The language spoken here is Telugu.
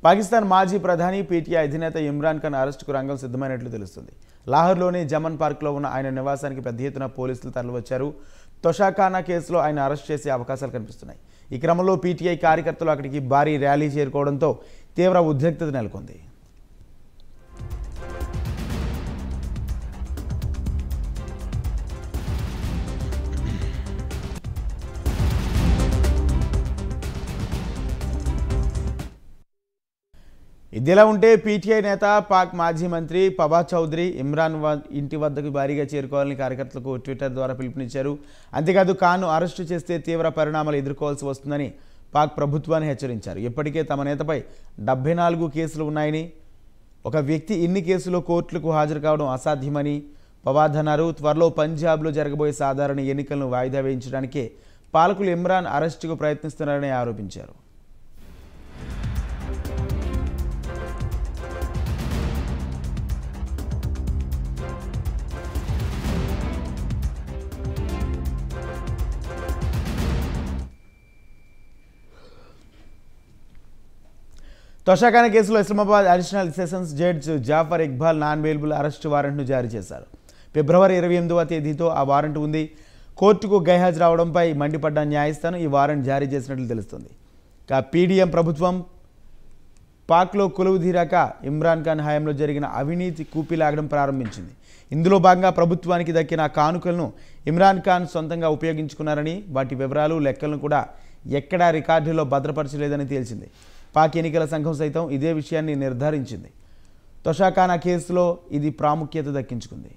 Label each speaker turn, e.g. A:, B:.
A: పాకిస్తాన్ మాజీ ప్రధాని పీటీఐ అధినేత ఇమ్రాన్ ఖాన్ అరెస్టుకు రంగం సిద్ధమైనట్లు తెలుస్తుంది. లాహోర్లోని జమన్ పార్క్లో ఉన్న ఆయన నివాసానికి పెద్ద ఎత్తున పోలీసులు తరలివచ్చారు. తొషాఖానా కేసులో ఆయన అరెస్ట్ చేసే అవకాశాలు కనిపిస్తున్నాయి. ఈ క్రమంలో పీటీఐ కార్యకర్తలు అక్కడికి భారీ ర్యాలీ చేరుకోవడంతో తీవ్ర ఉద్రిక్తత నెలకొంది. ఇదిలా ఉంటే పీటీఐ నేత పాక్ మాజీ మంత్రి పబాజ్ చౌదరి ఇమ్రాన్ ఇంటి వద్దకు భారీగా చేరుకోవాలని కార్యకర్తలకు ట్విట్టర్ ద్వారా పిలుపునిచ్చారు. అంతేకాదు ఖాన్ను అరెస్టు చేస్తే తీవ్ర పరిణామాలు ఎదుర్కోవాల్సి వస్తుందని పాక్ ప్రభుత్వాన్ని హెచ్చరించారు. ఇప్పటికే తమ నేతపై 74 కేసులు ఉన్నాయని, ఒక వ్యక్తి ఇన్ని కేసులో కోర్టులకు హాజరు కావడం అసాధ్యమని పబాజ్ అన్నారు. త్వరలో పంజాబ్లో జరగబోయే సాధారణ ఎన్నికలను వాయిదా వేయించడానికే పాలకులు ఇమ్రాన్ అరెస్టుకు ప్రయత్నిస్తున్నారని ఆరోపించారు. తొషాఖానా కేసులో Islamabad additional sessions judge Zafar Iqbal non bailable arrest వారెంట్ను జారీ చేశారు. ఫిబ్రవరి 28వ తేదీతో ఆ వారెంట్ ఉంది. కోర్టుకు గైహాజరు రావడంపై మండిపడ్డ న్యాయస్థానం ఈ వారెంట్ జారీ చేసినట్లు తెలుస్తుంది. పీడీఎం ప్రభుత్వం పాక్లో కొలువు తీరాక ఇమ్రాన్ ఖాన్ హయాంలో జరిగిన అవినీతి కూపీలాగడం ప్రారంభించింది. ఇందులో భాగంగా ప్రభుత్వానికి దక్కిన కానుకలను ఇమ్రాన్ ఖాన్ సొంతంగా ఉపయోగించుకున్నారని, వాటి వివరాలు లెక్కలను కూడా ఎక్కడా రికార్డులో భద్రపరచలేదని తేల్చింది. పాక్ ఎన్నికల సంఘం సైతం ఇదే విషయాన్ని నిర్ధారించింది. తొషాఖానా కేసులో ఇది ప్రాముఖ్యత దక్కించుకుంది.